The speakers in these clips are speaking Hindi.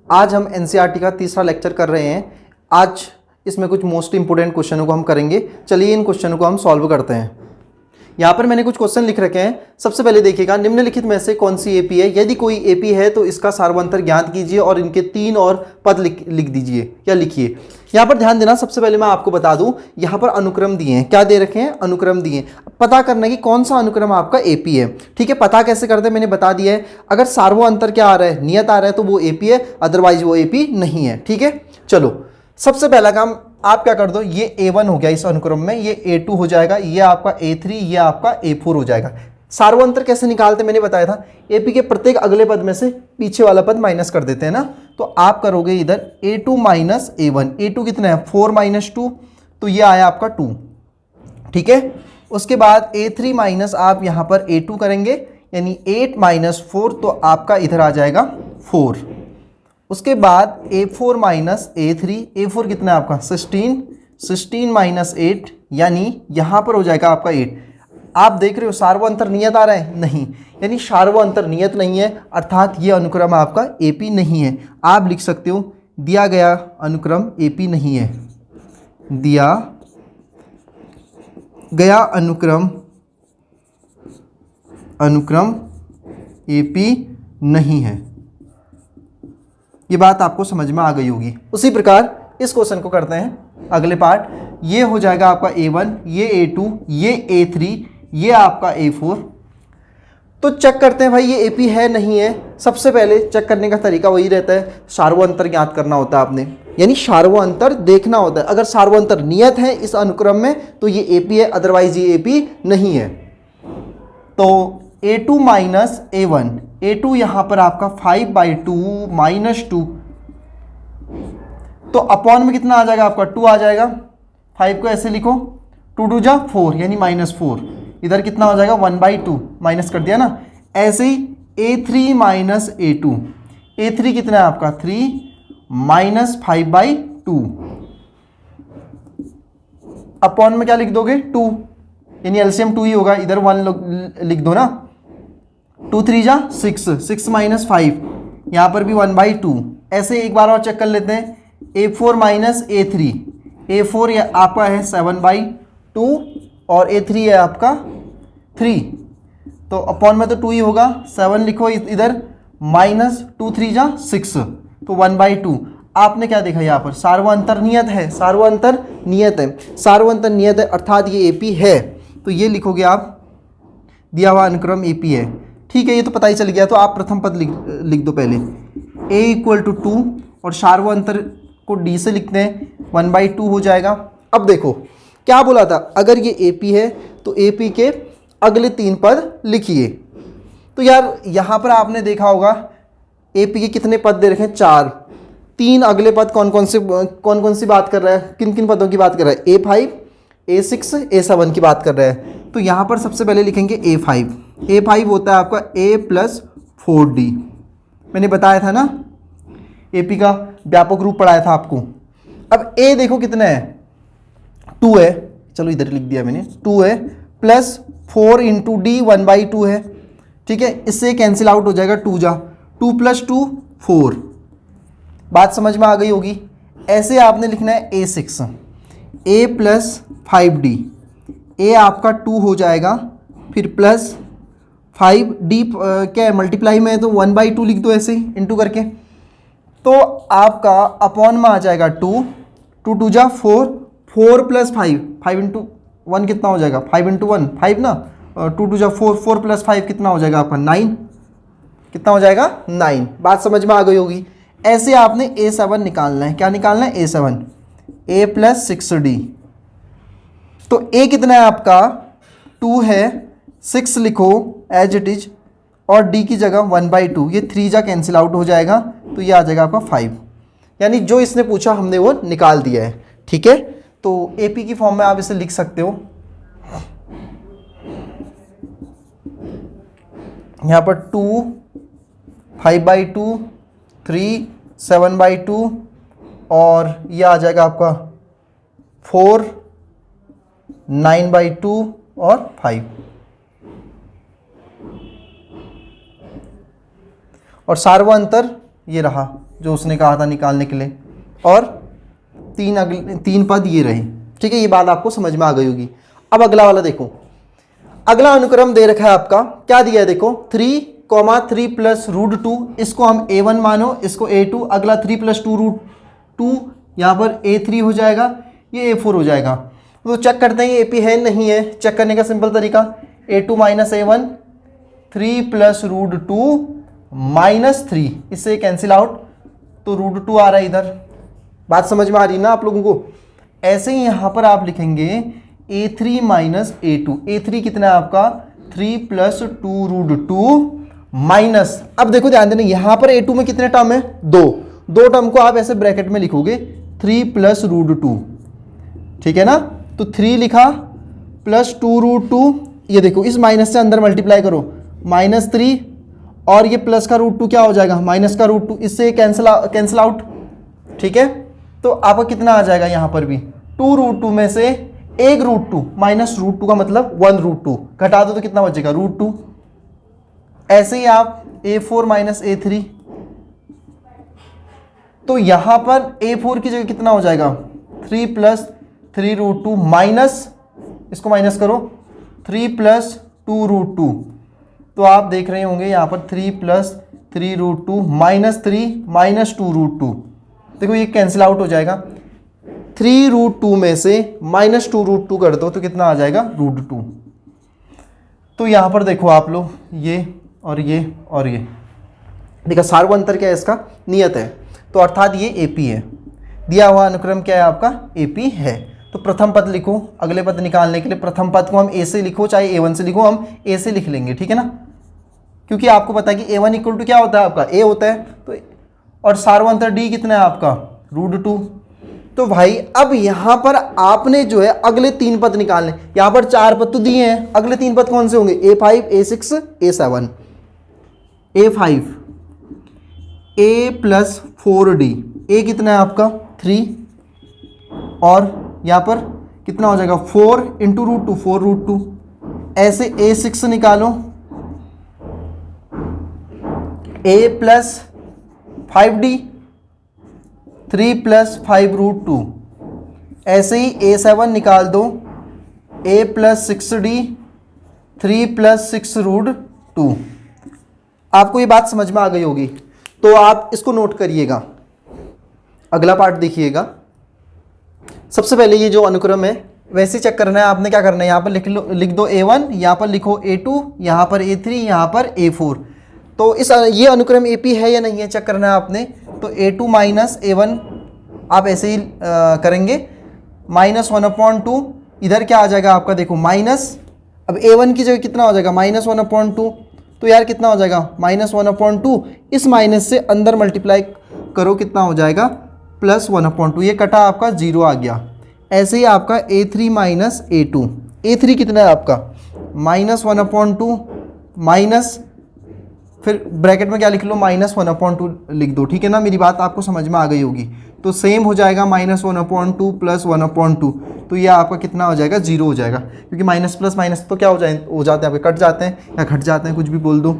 आज हम एनसीईआरटी का तीसरा लेक्चर कर रहे हैं। आज इसमें कुछ मोस्ट इंपोर्टेंट क्वेश्चनों को हम करेंगे। चलिए इन क्वेश्चनों को हम सॉल्व करते हैं। यहाँ पर मैंने कुछ क्वेश्चन लिख रखे हैं। सबसे पहले देखिएगा, निम्नलिखित में से कौन सी एपी है? यदि कोई एपी है तो इसका सार्वंतर ज्ञात कीजिए और इनके 3 और पद लिख दीजिए या लिखिए। यहाँ पर ध्यान देना, सबसे पहले मैं आपको बता दूं, यहाँ पर अनुक्रम दिए हैं। क्या दे रखे हैं? अनुक्रम दिए। पता करना कि कौन सा अनुक्रम आपका एपी है। ठीक है, पता कैसे करते हैं मैंने बता दिया है। अगर सार्वंतर क्या आ रहा है, नियत आ रहा है, तो वो एपी है, अदरवाइज वो एपी नहीं है। ठीक है, चलो सबसे पहला काम आप क्या कर दो, ये A1 हो गया इस अनुक्रम में, ये A2 हो जाएगा, ये आपका A3, ये आपका A4 हो जाएगा। सार्वंतर कैसे निकालते मैंने बताया था, एपी के प्रत्येक अगले पद में से पीछे वाला पद माइनस कर देते हैं ना। तो आप करोगे इधर A2 माइनस A1। A2 कितना है? 4 माइनस 2, तो ये आया आपका 2। ठीक है, उसके बाद A3 माइनस आप यहाँ पर A2 करेंगे, यानी 8 माइनस 4, तो आपका इधर आ जाएगा 4। उसके बाद A4 माइनस A3, A4 कितना है आपका? 16, 16 माइनस 8, यानी यहाँ पर हो जाएगा आपका 8। आप देख रहे हो सार्वंतर नियत आ रहा है? नहीं, यानी सार्वंतर नियत नहीं है, अर्थात ये अनुक्रम आपका एपी नहीं है। आप लिख सकते हो दिया गया अनुक्रम एपी नहीं है, दिया गया अनुक्रम एपी नहीं है। ये बात आपको समझ में आ गई होगी। उसी प्रकार इस क्वेश्चन को करते हैं अगले पार्ट। ये हो जाएगा आपका A1, ये A2, ये A3, ये आपका A4। तो चेक करते हैं भाई ये एपी है नहीं है। सबसे पहले चेक करने का तरीका वही रहता है, सार्वंतर ज्ञात करना होता है आपने, यानी सार्वंतर देखना होता है। अगर सार्वंतर नियत है इस अनुक्रम में तो ये एपी है, अदरवाइज ये एपी नहीं है। तो A2 माइनस A1, A2 यहाँ पर आपका 5/2 माइनस 2, तो अपॉन में कितना आ जाएगा आपका? 2 आ जाएगा। 5 को ऐसे लिखो, 2 2 जा 4, यानी माइनस 4। इधर कितना हो जाएगा? 1/2, माइनस कर दिया ना। ऐसे ही A3 माइनस A2, A3 कितना है आपका? 3 माइनस 5/2, अपॉन में क्या लिख दोगे? 2, यानी एलसीएम 2 ही होगा। इधर 1 लिख दो ना। 2 3 जा 6, 6 माइनस 5, यहाँ पर भी 1/2। ऐसे एक बार और चेक कर लेते हैं। A4 माइनस A3, A4 ये आपका है 7/2 और A3 है आपका 3, तो अपॉन में तो 2 ही होगा। 7 लिखो इधर, माइनस 2 3 जा 6, तो 1/2। आपने क्या देखा यहाँ पर? सार्वंतर नियत है, सार्वंतर नियत है, सार्वंतर नियत है, अर्थात ये एपी है। तो ये लिखोगे आप, दिया हुआ अनुक्रम एपी है। ठीक है, ये तो पता ही चल गया। तो आप प्रथम पद लिख दो पहले, A = 2, और सार्वंतर को D से लिखते हैं, 1/2 हो जाएगा। अब देखो क्या बोला था, अगर ये एपी है तो एपी के अगले 3 पद लिखिए। तो यार यहाँ पर आपने देखा होगा एपी के कितने पद दे रखे हैं? 4। 3 अगले पद कौन कौन सी बात कर रहा है, किन किन पदों की बात कर रहा है? A5, A6, A7 की बात कर रहा है। तो यहाँ पर सबसे पहले लिखेंगे A5। A5 होता है आपका A + 4D। मैंने बताया था ना, एपी का व्यापक रूप पढ़ाया था आपको। अब A देखो कितना है? 2 है, चलो इधर लिख दिया मैंने, 2 है, प्लस 4 × D 1/2 है। ठीक है, इससे कैंसिल आउट हो जाएगा, 2 जा 2 + 2 4। बात समझ में आ गई होगी। ऐसे आपने लिखना है A6, A + 5D। A आपका 2 हो जाएगा, फिर प्लस 5D क्या है? मल्टीप्लाई में है तो 1/2 लिख दो ऐसे ही इंटू करके। तो आपका अपॉन में आ जाएगा 2, 2 2 जा 4, 4 + 5, 5 × 1 कितना हो जाएगा? 5 × 1 5 ना, 2 2 जा 4, 4 + 5 कितना हो जाएगा आपका? 9। कितना हो जाएगा? 9। बात समझ में आ गई होगी। ऐसे आपने A7 निकालना है। क्या निकालना है? A7, A + 6D। तो A कितना है आपका? 2 है, 6 लिखो एज इट इज, और D की जगह 1/2, ये 3 जा कैंसिल आउट हो जाएगा, तो ये आ जाएगा आपका 5। यानी जो इसने पूछा हमने वो निकाल दिया है। ठीक है, तो एपी की फॉर्म में आप इसे लिख सकते हो। यहाँ पर 2 5/2, 3 7/2, और ये आ जाएगा आपका 4 9/2 और 5। और सार्वंतर ये रहा, जो उसने कहा था निकालने के लिए, और तीन पद ये रहे। ठीक है, ये बात आपको समझ में आ गई होगी। अब अगला वाला देखो, अगला अनुक्रम दे रखा है आपका, क्या दिया है देखो, 3, 3 + √2, इसको हम a1 मानो, इसको a2, अगला 3 + 2√2, यहाँ पर a3 हो जाएगा, ये a4 हो जाएगा। तो चेक करते हैं ये AP है नहीं है। चेक करने का सिंपल तरीका, a2 - a1, 3 + √2 -3, इससे कैंसिल आउट, तो √2 आ रहा है इधर। बात समझ में आ रही है ना आप लोगों को। ऐसे ही यहाँ पर आप लिखेंगे a3 - a2, a3 कितना है आपका 3 + 2√2 माइनस, अब देखो ध्यान देना, यहाँ पर a2 में कितने टर्म है, दो टर्म को आप ऐसे ब्रैकेट में लिखोगे 3 + √2, ठीक है ना। तो 3 लिखा प्लस 2√2, ये देखो इस माइनस से अंदर मल्टीप्लाई करो, -3, और ये प्लस का √2 क्या हो जाएगा, माइनस का √2, इससे कैंसिल आउट। ठीक है, तो आपका कितना आ जाएगा यहाँ पर भी 2√2 में से एक √2 माइनस √2 का मतलब 1√2 घटा दो तो कितना बचेगा √2। ऐसे ही आप a4 - a3, तो यहां पर a4 की जगह कितना हो जाएगा 3 + 3√2 माइनस, इसको माइनस करो 3 + 2√2, तो आप देख रहे होंगे यहां पर 3 + 3√2 -3 - 2√2, देखो ये कैंसिल आउट हो जाएगा। 3√2 में से -2√2 कर दो तो कितना आ जाएगा √2। तो यहां पर देखो आप लोग, ये और ये और ये, देखा सार्वअंतर क्या है इसका, नियत है, तो अर्थात ये AP है। दिया हुआ अनुक्रम क्या है आपका AP है। तो प्रथम पद लिखो, अगले पद निकालने के लिए प्रथम पद को हम A से लिखो चाहे A1 से लिखो, हम A से लिख लेंगे, ठीक है ना, क्योंकि आपको पता है कि A1 = क्या होता है आपका A होता है, तो और सार्वअंतर D कितना है आपका √2। तो भाई अब यहां पर आपने जो है अगले 3 पद निकालने, यहां पर 4 पद तो दिए हैं, अगले 3 पद कौन से होंगे A5 A6 A7, A5 A + 4D, A कितना है आपका 3, और यहां पर कितना हो जाएगा 4 × √2 4√2। ऐसे A6 निकालो, A + 5D 3 + 5√2। ऐसे ही A7 निकाल दो, A + 6D 3 + 6√2। आपको ये बात समझ में आ गई होगी, तो आप इसको नोट करिएगा। अगला पार्ट देखिएगा। सबसे पहले ये जो अनुक्रम है वैसे चेक करना है आपने, क्या करना है यहाँ पर लिख दो A1, यहाँ पर लिखो A2, यहाँ पर A3, यहाँ पर A4। तो ये अनुक्रम AP है या नहीं है चेक करना है आपने। तो A2 - A1 आप ऐसे ही करेंगे, -1/2, इधर क्या आ जाएगा आपका देखो माइनस, अब A1 की जगह कितना हो जाएगा -1/2, तो यार कितना हो जाएगा -1/2, इस माइनस से अंदर मल्टीप्लाई करो कितना हो जाएगा +1/2, ये कटा आपका 0 आ गया। ऐसे ही आपका A3 - A2, A3 कितना है आपका -1/2 माइनस, फिर ब्रैकेट में क्या लिख लो -1/2 लिख दो, ठीक है ना, मेरी बात आपको समझ में आ गई होगी। तो सेम हो जाएगा -1/2 + 1/2, तो ये आपका कितना हो जाएगा 0 हो जाएगा, क्योंकि माइनस प्लस माइनस तो क्या हो जाते हैं आपके, कट जाते हैं या घट जाते हैं, कुछ भी बोल दो।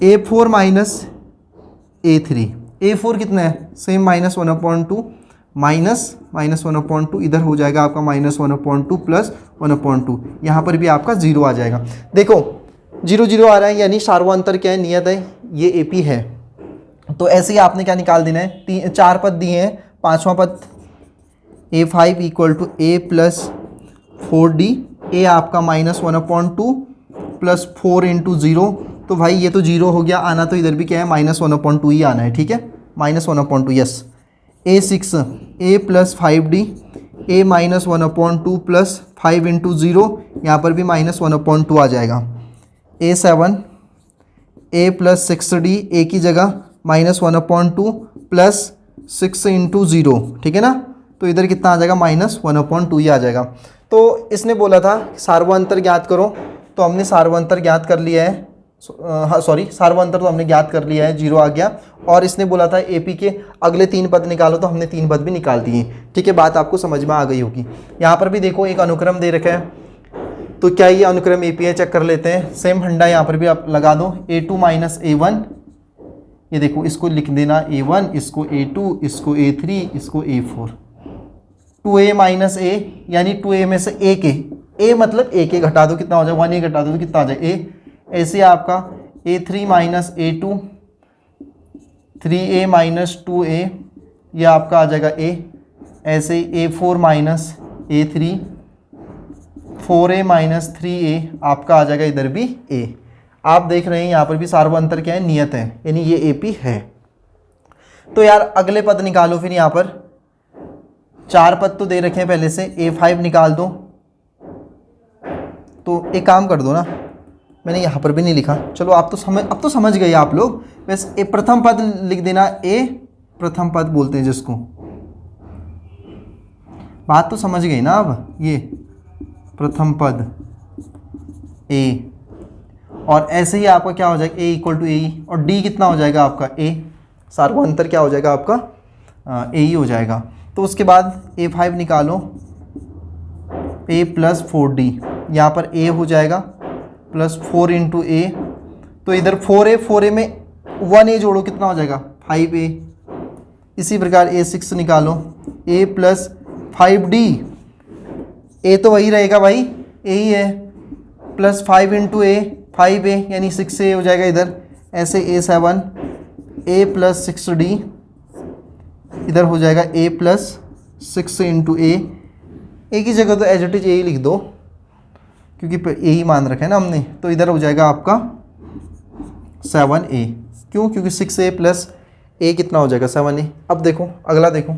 A4 - A3, A4 कितना है सेम -1/2 -1/2, इधर हो जाएगा आपका -1/2 + 1/2, यहाँ पर भी आपका 0 आ जाएगा। देखो 0 0 आ रहा है, यानी सार्वअंतर क्या है, नियत है, ये AP है। तो ऐसे ही आपने क्या निकाल देना है, 4 पद दिए हैं, 5वां पद A5 = A + 4D, A आपका -1/2 + 4 × 0, तो भाई ये तो 0 हो गया, आना तो इधर भी क्या है -1/2 ही आना है, ठीक है, -1/2 yes. A6 A + 5D, A -1/2 + 5 × 0, यहाँ पर भी -1/2 आ जाएगा। A7 A + 6D, A की जगह -1/2 + 6 × 0, ठीक है ना, तो इधर कितना आ जाएगा -1/2 ही आ जाएगा। तो इसने बोला था सार्वअंतर ज्ञात करो, तो हमने सार्वअंतर ज्ञात कर लिया है, सार्वअंतर तो हमने ज्ञात कर लिया है, 0 आ गया। और इसने बोला था AP के अगले 3 पद निकालो, तो हमने 3 पद भी निकाल दिए, ठीक है, बात आपको समझ में आ गई होगी। यहाँ पर भी देखो एक अनुक्रम दे रखा है, तो क्या ये अनुक्रम AP है चेक कर लेते हैं। सेम फंडा यहाँ पर भी आप लगा दो, A2 - A1 ये देखो इसको लिख देना A1, इसको A2, इसको A3, इसको A4। 2a माइनस ए यानी 2a में से एक ए मतलब एक ए घटा दो, कितना हो जाए 1a घटा दो तो कितना आ जाए ए। ऐसे आपका A3 minus A2, 3a minus 2a, यह आपका आ जाएगा a। ऐसे ही A4 minus A3, 4a minus 3a आपका आ जाएगा इधर भी a। आप देख रहे हैं यहाँ पर भी सार्वअंतर क्या है, नियत है, यानी ये AP है। तो यार अगले पद निकालो फिर। यहाँ पर 4 पद तो दे रखे हैं पहले से, A5 निकाल दो। तो एक काम कर दो ना, मैंने यहाँ पर भी नहीं लिखा, चलो आप तो अब तो समझ गए आप लोग। वैसे प्रथम पद लिख देना, A प्रथम पद बोलते हैं जिसको। बात तो समझ गई ना अब, ये प्रथम पद A। और ऐसे ही आपका क्या हो जाएगा, A इक्वल टू A, और D कितना हो जाएगा आपका A, सार्वअंतर क्या हो जाएगा आपका A ही हो जाएगा। तो उसके बाद A5 निकालो, A प्लस 4D, यहाँ पर A हो जाएगा प्लस 4 इंटू A, तो इधर 4A में 1A जोड़ो, कितना हो जाएगा 5A। इसी प्रकार A6 निकालो, A प्लस 5D, A तो वही रहेगा भाई, A ही है, प्लस 5 इंटू A 5A यानी 6A हो जाएगा इधर। ऐसे A7, A प्लस 6D, इधर हो जाएगा A plus 6 into A। A की जगह तो एज इट इज A ही लिख दो, क्योंकि A ही मान रखा है ना हमने। तो इधर हो जाएगा आपका 7A। क्यों? क्योंकि 6A प्लस A कितना हो जाएगा 7A। अब देखो अगला, देखो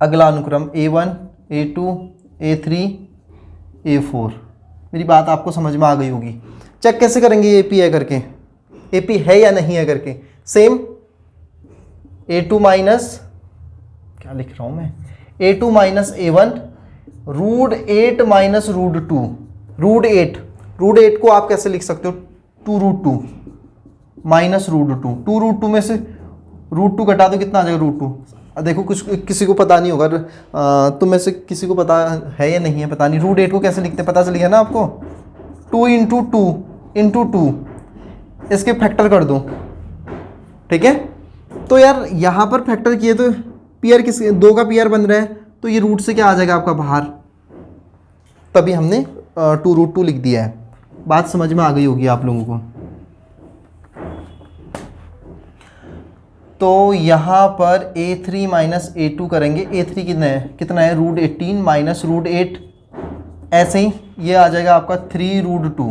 अगला अनुक्रम A1, A2, A3, A4। मेरी बात आपको समझ में आ गई होगी। चेक कैसे करेंगे ये AP है करके, AP है या नहीं है करके। सेम A2 माइनस, क्या लिख रहा हूँ मैं, A2 minus A1 root 8 minus root 2। Root 8 को आप कैसे लिख सकते हो, 2 रूट 2 माइनस रूट 2। 2 रूट 2 में से रूट 2 घटा दो, कितना आ जाएगा रूट 2। देखो कुछ किसी को पता नहीं होगा, तुम में से किसी को पता है या नहीं है पता नहीं। रूट 8 को कैसे लिखते हैं पता चल गया ना आपको, 2 इंटू 2, इसके फैक्टर कर दो, ठीक है। तो यार यहाँ पर फैक्टर किए तो पीआर किस 2 का पीआर बन रहा है, तो ये रूट से क्या आ जाएगा आपका बाहर, तभी हमने 2 रूट 2 लिख दिया है। बात समझ में आ गई होगी आप लोगों को। तो यहाँ पर A3 माइनस A2 करेंगे। A3 कितना है रूट 18 माइनस रूट 8, ऐसे ही ये आ जाएगा आपका 3 रूट 2।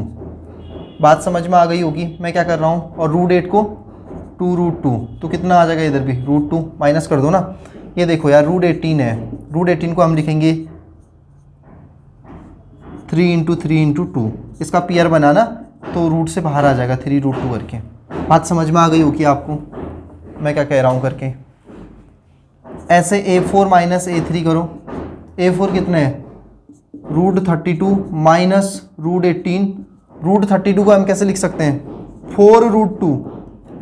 बात समझ में आ गई होगी मैं क्या कर रहा हूँ। और रूट 8 को 2 रूट 2, तो कितना आ जाएगा इधर भी रूट 2, माइनस कर दो ना। ये देखो यार रूट 18 है, रूट 18 को हम लिखेंगे 3 इंटू 3 इंटू 2, इसका पीआर बनाना तो रूट से बाहर आ जाएगा 3 रूट 2 करके। बात समझ में आ गई होगी आपको मैं क्या कह रहा हूँ करके। ऐसे A4 माइनस A3 करो। A4 कितने है रूट 32 माइनस रूट 18। रूट 32 को हम कैसे लिख सकते हैं 4 रूट 2,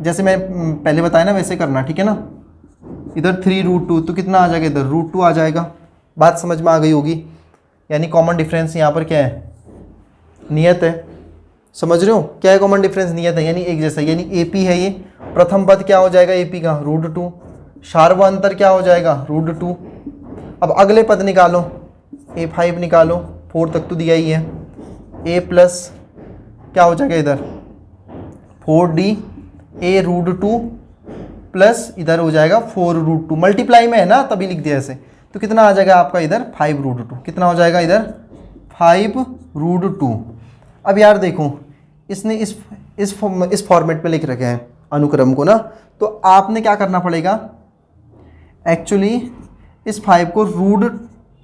जैसे मैं पहले बताया ना वैसे करना, ठीक है ना। इधर 3 रूट 2, तो कितना आ जाएगा इधर रूट 2 आ जाएगा। बात समझ में आ गई होगी। यानी कॉमन डिफरेंस यहाँ पर क्या है, नियत है। समझ रहे हो क्या है कॉमन डिफरेंस, नियत है, यानी एक जैसा, यानी AP है ये। प्रथम पद क्या हो जाएगा AP का रूट 2, सार्वअंतर क्या हो जाएगा रूट 2। अब अगले पद निकालो, A5 निकालो, 4 तक तो दिया ही है। A प्लस क्या हो जाएगा इधर 4D, A रूट 2 प्लस इधर हो जाएगा 4 रूट 2, मल्टीप्लाई में है ना तभी लिख दिया ऐसे। तो कितना आ जाएगा आपका इधर 5 रूट 2, कितना हो जाएगा इधर 5 रूट 2। अब यार देखो इसने इस फॉर्मेट में लिख रखे हैं अनुक्रम को ना, तो आपने क्या करना पड़ेगा, एक्चुअली इस 5 को रूट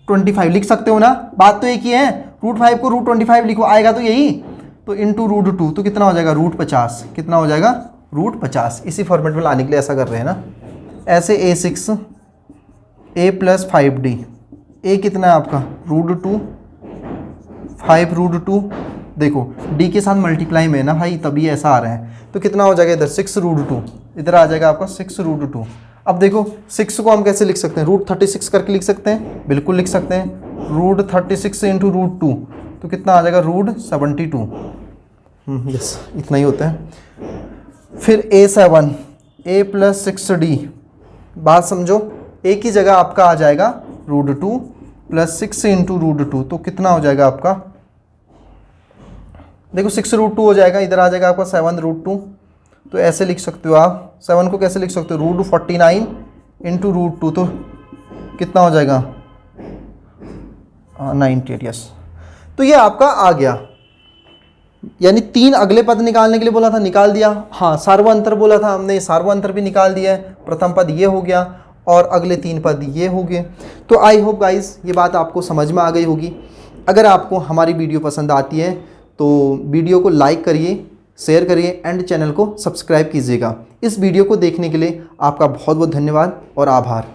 25 लिख सकते हो ना। बात तो एक ही है, रूट 5 को रूट 25 लिखो, आएगा तो यही। तो इंटू रूट 2, तो कितना हो जाएगा रूट 50, कितना हो जाएगा रूट 50। इसी फॉर्मेट में लाने के लिए ऐसा कर रहे हैं ना। ऐसे A6 A plus 5D, A कितना है आपका रूट 2, 5 रूट 2। देखो D के साथ मल्टीप्लाई में है ना भाई, तभी ऐसा आ रहा है। तो कितना हो जाएगा इधर 6 रूट 2, इधर आ जाएगा आपका 6 रूट 2। अब देखो 6 को हम कैसे लिख सकते हैं, रूट 36 करके लिख सकते हैं, बिल्कुल लिख सकते हैं। रूट 36 इंटू रूट 2, तो कितना आ जाएगा रूट 72। यस, इतना ही होता है। फिर A7 A प्लस 6D, बात समझो, A की जगह आपका आ जाएगा √2 प्लस 6 इंटू √2, तो कितना हो जाएगा आपका, देखो 6 √2 हो जाएगा, इधर आ जाएगा आपका 7 √2, तो ऐसे लिख सकते हो आप 7 को कैसे लिख सकते हो, √49 इंटू √2, तो कितना हो जाएगा 98, यस। तो ये आपका आ गया, यानी 3 अगले पद निकालने के लिए बोला था, निकाल दिया। हाँ, सार्वअंतर बोला था हमने, सार्वअंतर भी निकाल दिया है, प्रथम पद ये हो गया और अगले 3 पद ये हो गए। तो आई होप गाइस ये बात आपको समझ में आ गई होगी। अगर आपको हमारी वीडियो पसंद आती है तो वीडियो को लाइक करिए, शेयर करिए एंड चैनल को सब्सक्राइब कीजिएगा। इस वीडियो को देखने के लिए आपका बहुत बहुत धन्यवाद और आभार।